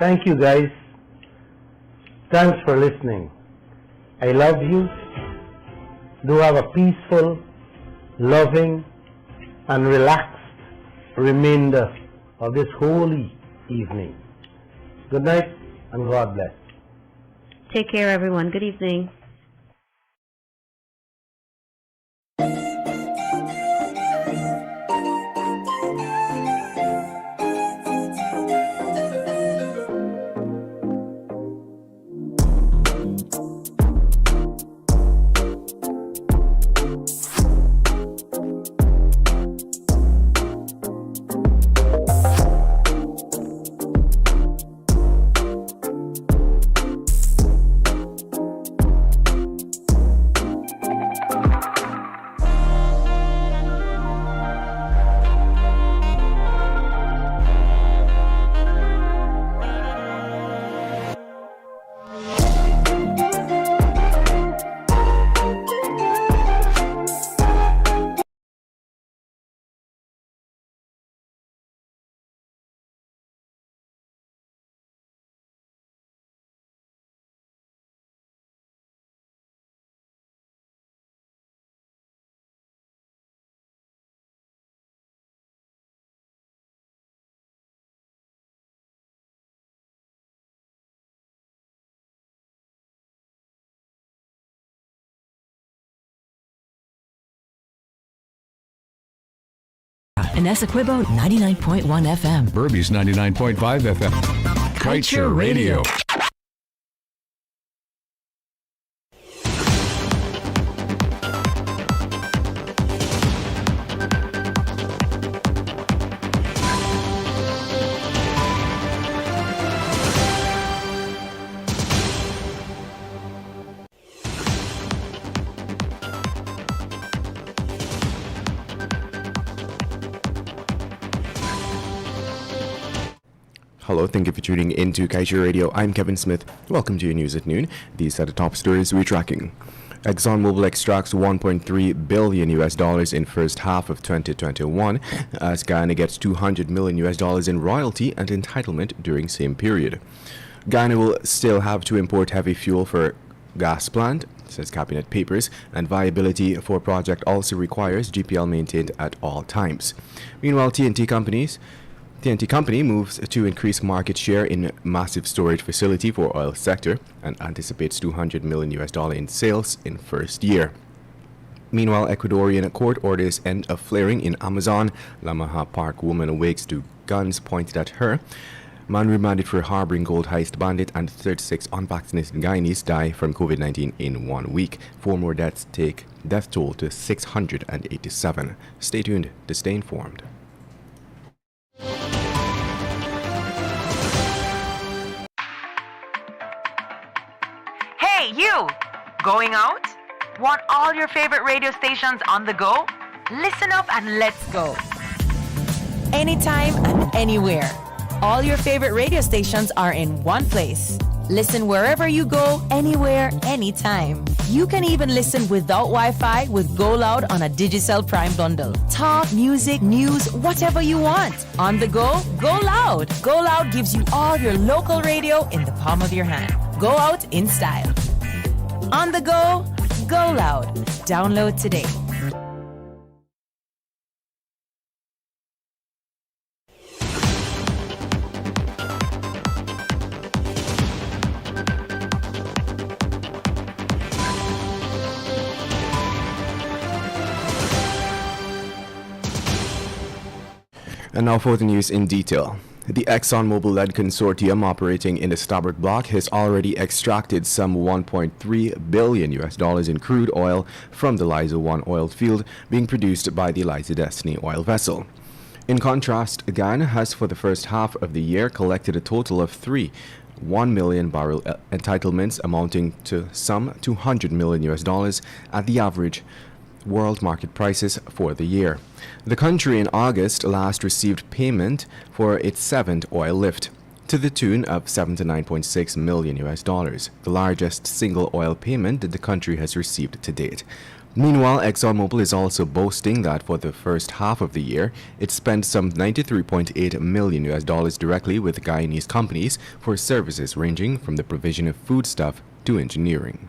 Thank you, guys. Thanks for listening. I love you. Do have a peaceful, loving, and relaxed remainder of this holy evening. Good night and God bless. Take care, everyone. Good evening. In Essequibo, 99.1 FM. Burby's 99.5 FM. Kaieteur Radio. Hello, thank you for tuning in to Kaieteur Radio. I'm Kevin Smith. Welcome to your news at noon. These are the top stories we're tracking. ExxonMobil extracts $1.3 billion in first half of 2021 as Guyana gets $200 million in royalty and entitlement during same period. Guyana will still have to import heavy fuel for gas plant, says Cabinet Papers, and viability for project also requires GPL maintained at all times. Meanwhile, TNT Company moves to increase market share in massive storage facility for oil sector and anticipates $200 million in sales in first year. Meanwhile, Ecuadorian court orders end of flaring in Amazon. Lamaha Park woman awakes to guns pointed at her. Man remanded for harboring gold heist bandit, and 36 unvaccinated Guyanese die from COVID-19 in 1 week. 4 more deaths take death toll to 687. Stay tuned to stay informed. Hey, you! Going out? Want all your favorite radio stations on the go? Listen up and let's go. Anytime and anywhere. All your favorite radio stations are in one place. Listen wherever you go, anywhere, anytime. You can even listen without Wi-Fi with Go Loud on a Digicel Prime bundle. Talk, music, news, whatever you want. On the go, Go Loud. Go Loud gives you all your local radio in the palm of your hand. Go out in style. On the go, Go Loud. Download today. And now for the news in detail. The ExxonMobil-led consortium operating in the starboard block has already extracted some $1.3 billion in crude oil from the Liza 1 oil field being produced by the Liza Destiny oil vessel. In contrast, Guyana has for the first half of the year collected a total of 1 million barrel entitlements amounting to some $200 million at the average world market prices for the year. The country in August last received payment for its 7th oil lift to the tune of $79.6 million, the largest single oil payment that the country has received to date. Meanwhile, ExxonMobil is also boasting that for the first half of the year, it spent some $93.8 million directly with Guyanese companies for services ranging from the provision of foodstuff to engineering.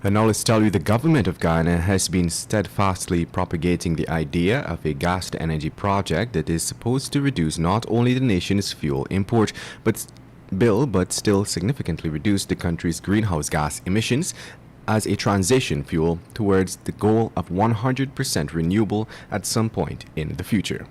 And now let's tell you the government of Guyana has been steadfastly propagating the idea of a gas-to-energy project that is supposed to reduce not only the nation's fuel import but still significantly reduce the country's greenhouse gas emissions as a transition fuel towards the goal of 100% renewable at some point in the future.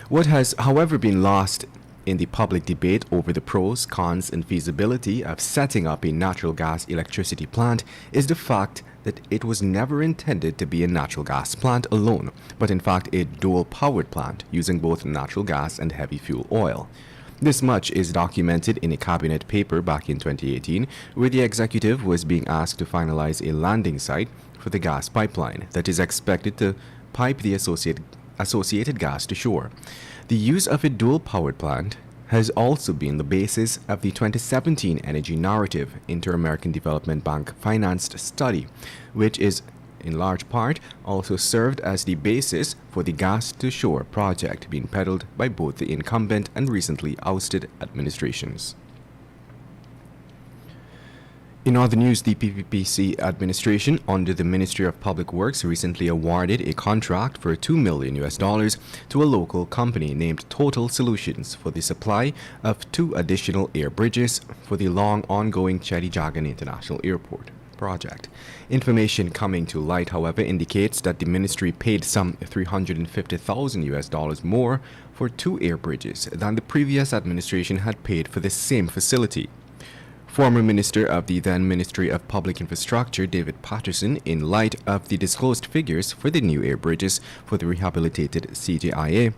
What has, however, been lost in the public debate over the pros, cons, and feasibility of setting up a natural gas electricity plant is the fact that it was never intended to be a natural gas plant alone, but in fact a dual-powered plant using both natural gas and heavy fuel oil. This much is documented in a cabinet paper back in 2018, where the executive was being asked to finalize a landing site for the gas pipeline that is expected to pipe the associated gas to shore. The use of a dual-powered plant has also been the basis of the 2017 Energy Narrative Inter-American Development Bank financed study, which is in large part also served as the basis for the gas-to-shore project being peddled by both the incumbent and recently ousted administrations. In other news, the PPPC administration under the Ministry of Public Works recently awarded a contract for $2 million to a local company named Total Solutions for the supply of 2 additional air bridges for the long ongoing Chedi Jagan International Airport project. Information coming to light, however, indicates that the ministry paid some $350,000 more for 2 air bridges than the previous administration had paid for the same facility. Former Minister of the then Ministry of Public Infrastructure, David Patterson, in light of the disclosed figures for the new air bridges for the rehabilitated CJIA,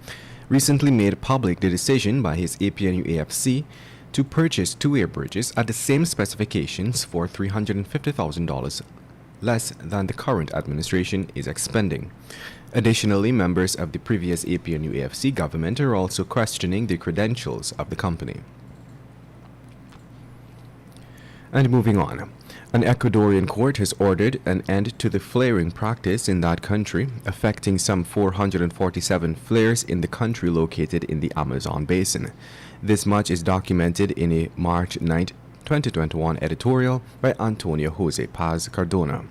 recently made public the decision by his APNU AFC to purchase 2 air bridges at the same specifications for $350,000 less than the current administration is expending. Additionally, members of the previous APNU AFC government are also questioning the credentials of the company. And moving on, an Ecuadorian court has ordered an end to the flaring practice in that country, affecting some 447 flares in the country located in the Amazon basin. This much is documented in a March 9, 2021 editorial by Antonio Jose Paz Cardona,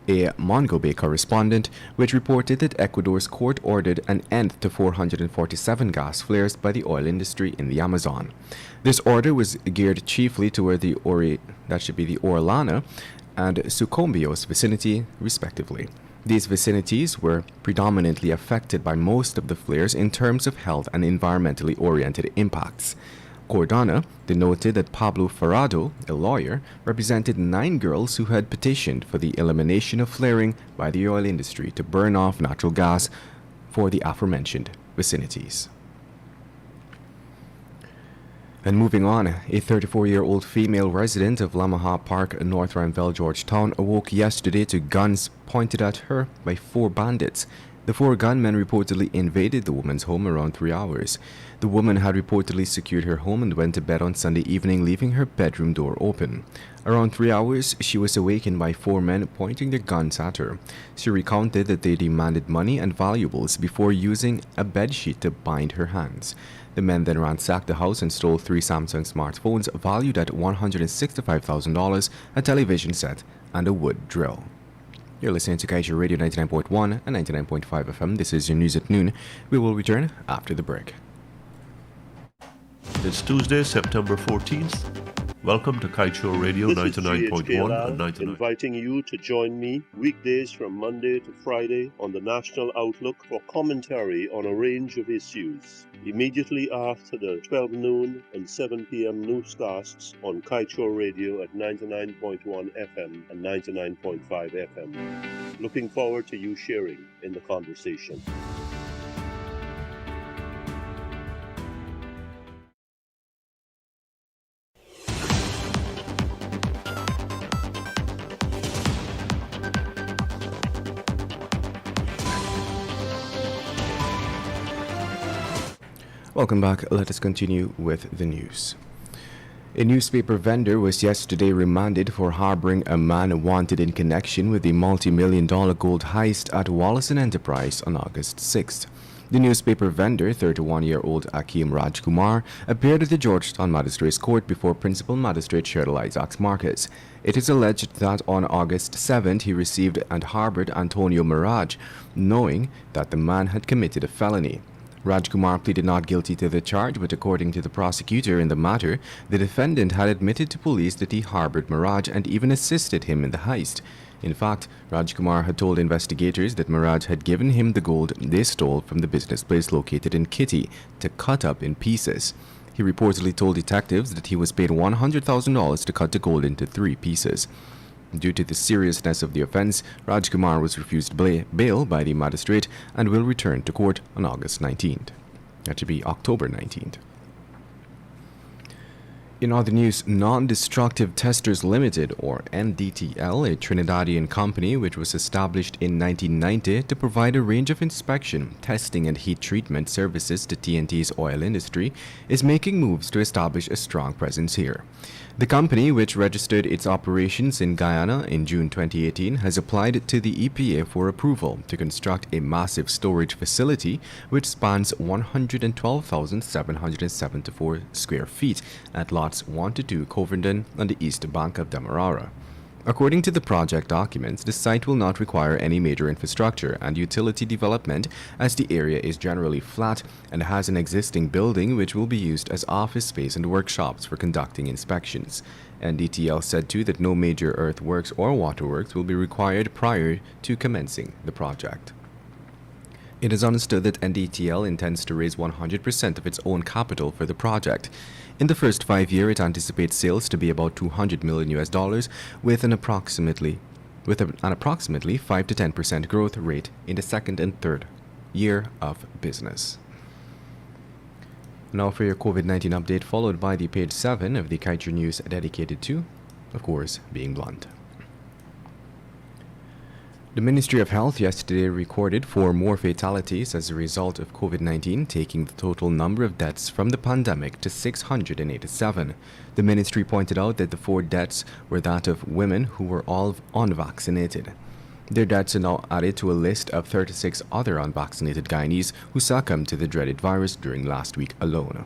a Mongo Bay correspondent, which reported that Ecuador's court ordered an end to 447 gas flares by the oil industry in the Amazon. This order was geared chiefly toward the Orellana and Sucombios vicinity, respectively. These vicinities were predominantly affected by most of the flares in terms of health and environmentally oriented impacts. Cordana denoted that Pablo Farado, a lawyer, represented 9 girls who had petitioned for the elimination of flaring by the oil industry to burn off natural gas for the aforementioned vicinities. And moving on, a 34-year-old female resident of Lamaha Park, North Ranville, Georgetown, awoke yesterday to guns pointed at her by 4 bandits. The 4 gunmen reportedly invaded the woman's home around 3 hours. The woman had reportedly secured her home and went to bed on Sunday evening, leaving her bedroom door open. Around 3 hours, she was awakened by 4 men pointing their guns at her. She recounted that they demanded money and valuables before using a bedsheet to bind her hands. The men then ransacked the house and stole 3 Samsung smartphones valued at $165,000, a television set, and a wood drill. You're listening to Kaieteur Radio 99.1 and 99.5 FM. This is your news at noon. We will return after the break. It's Tuesday, September 14th. Welcome to Kaieteur Radio 99.1 and 99. Inviting you to join me weekdays from Monday to Friday on the National Outlook for commentary on a range of issues. Immediately after the 12 noon and 7 p.m. newscasts on Kaieteur Radio at 99.1 FM and 99.5 FM. Looking forward to you sharing in the conversation. Welcome back. Let us continue with the news. A newspaper vendor was yesterday remanded for harboring a man wanted in connection with the multi-million-dollar gold heist at Wallace & Enterprise on August 6th. The newspaper vendor, 31-year-old Akeem Rajkumar, appeared at the Georgetown Magistrates Court before Principal Magistrate Cheryl Isaacs Marcus. It is alleged that on August 7th he received and harbored Antonio Mirage, knowing that the man had committed a felony. Rajkumar pleaded not guilty to the charge, but according to the prosecutor in the matter, the defendant had admitted to police that he harbored Mirage and even assisted him in the heist. In fact, Rajkumar had told investigators that Mirage had given him the gold they stole from the business place located in Kitty to cut up in pieces. He reportedly told detectives that he was paid $100,000 to cut the gold into 3 pieces. Due to the seriousness of the offense, Rajkumar was refused bail by the magistrate and will return to court on August 19th. That should be October 19th. In other news, Non-Destructive Testers Limited, or NDTL, a Trinidadian company which was established in 1990 to provide a range of inspection, testing and heat treatment services to TNT's oil industry, is making moves to establish a strong presence here. The company, which registered its operations in Guyana in June 2018, has applied to the EPA for approval to construct a massive storage facility which spans 112,774 square feet at lots 1 to 2 Coverdon on the east bank of Demerara. According to the project documents, the site will not require any major infrastructure and utility development as the area is generally flat and has an existing building which will be used as office space and workshops for conducting inspections. NDTL said too that no major earthworks or waterworks will be required prior to commencing the project. It is understood that NDTL intends to raise 100% of its own capital for the project. In the first 5 years, it anticipates sales to be about $200 million with an approximately 5 to 10% growth rate in the second and third year of business. Now for your COVID-19 update, followed by the page 7 of the Kaieteur News dedicated to, of course, being blunt. The Ministry of Health yesterday recorded 4 more fatalities as a result of COVID-19, taking the total number of deaths from the pandemic to 687. The ministry pointed out that the 4 deaths were that of women who were all unvaccinated. Their deaths are now added to a list of 36 other unvaccinated Guyanese who succumbed to the dreaded virus during last week alone.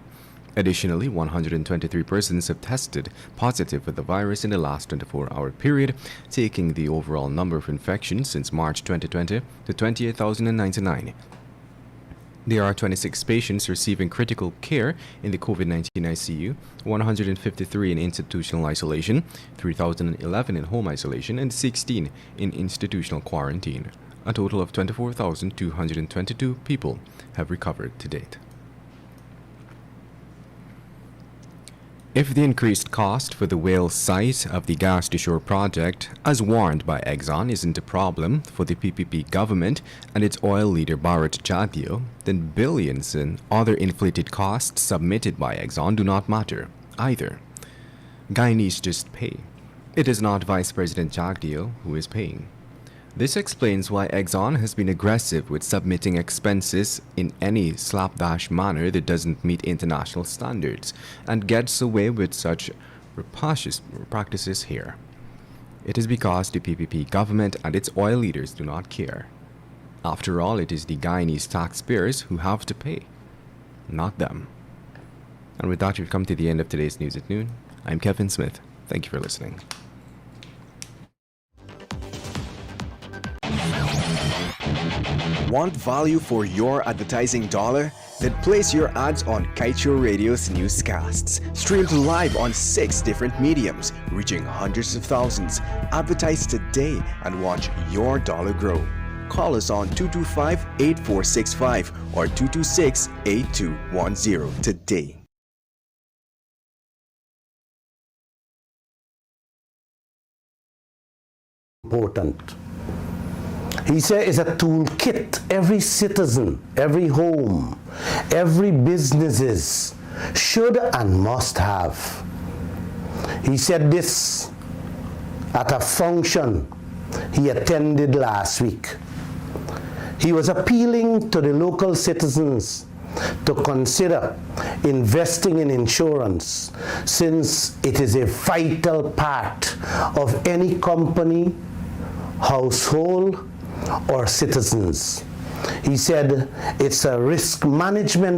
Additionally, 123 persons have tested positive for the virus in the last 24-hour period, taking the overall number of infections since March 2020 to 28,099. There are 26 patients receiving critical care in the COVID-19 ICU, 153 in institutional isolation, 3,011 in home isolation, and 16 in institutional quarantine. A total of 24,222 people have recovered to date. If the increased cost for the Whale site of the gas to shore project, as warned by Exxon, isn't a problem for the PPP government and its oil leader Bharat Jagdeo, then billions in other inflated costs submitted by Exxon do not matter either. Guyanese just pay. It is not Vice President Jagdeo who is paying. This explains why Exxon has been aggressive with submitting expenses in any slapdash manner that doesn't meet international standards and gets away with such rapacious practices here. It is because the PPP government and its oil leaders do not care. After all, it is the Guyanese taxpayers who have to pay, not them. And with that, we've come to the end of today's News at Noon. I'm Kevin Smith. Thank you for listening. Want value for your advertising dollar? Then place your ads on Kaieteur Radio's newscasts. Streamed live on 6 different mediums, reaching hundreds of thousands. Advertise today and watch your dollar grow. Call us on 225-8465 or 226-8210 today. Important. He said it's a toolkit. Every citizen, every home, every businesses should and must have. He said this at a function he attended last week. He was appealing to the local citizens to consider investing in insurance, since it is a vital part of any company, household, or citizens. He said it's a risk management